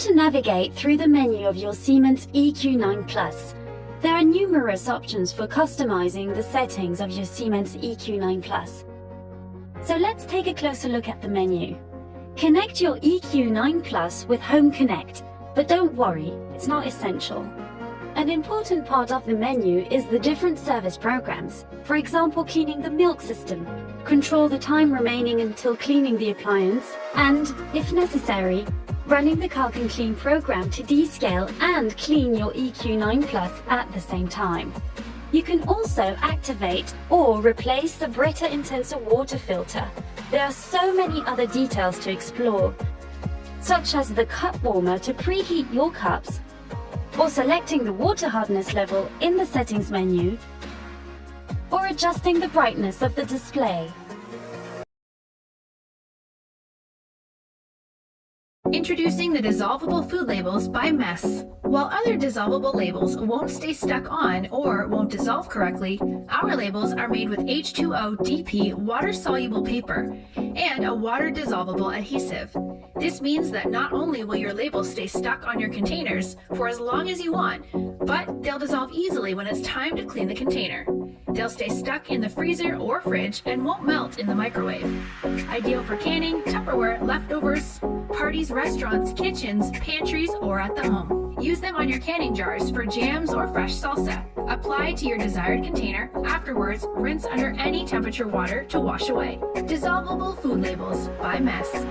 to navigate through the menu of your Siemens EQ9 Plus. There are numerous options for customizing the settings of your Siemens EQ9 Plus. So let's take a closer look at the menu. Connect your EQ9 Plus with Home Connect, but don't worry, it's not essential. An important part of the menu is the different service programs. For example, cleaning the milk system, control the time remaining until cleaning the appliance, and, if necessary, running the Calc and Clean program to descale and clean your EQ9 Plus at the same time. You can also activate or replace the Brita Intensa water filter. There are so many other details to explore, such as the cup warmer to preheat your cups, or selecting the water hardness level in the settings menu, or adjusting the brightness of the display. Introducing the dissolvable food labels by Mess. While other dissolvable labels won't stay stuck on or won't dissolve correctly, our labels are made with H2O DP water-soluble paper and a water-dissolvable adhesive. This means that not only will your labels stay stuck on your containers for as long as you want, but they'll dissolve easily when it's time to clean the container. They'll stay stuck in the freezer or fridge and won't melt in the microwave. Ideal for canning, Tupperware, leftovers, parties, restaurants, kitchens, pantries, or at the home. Use them on your canning jars for jams or fresh salsa. Apply to your desired container. Afterwards, rinse under any temperature water to wash away. Dissolvable food labels by Mess.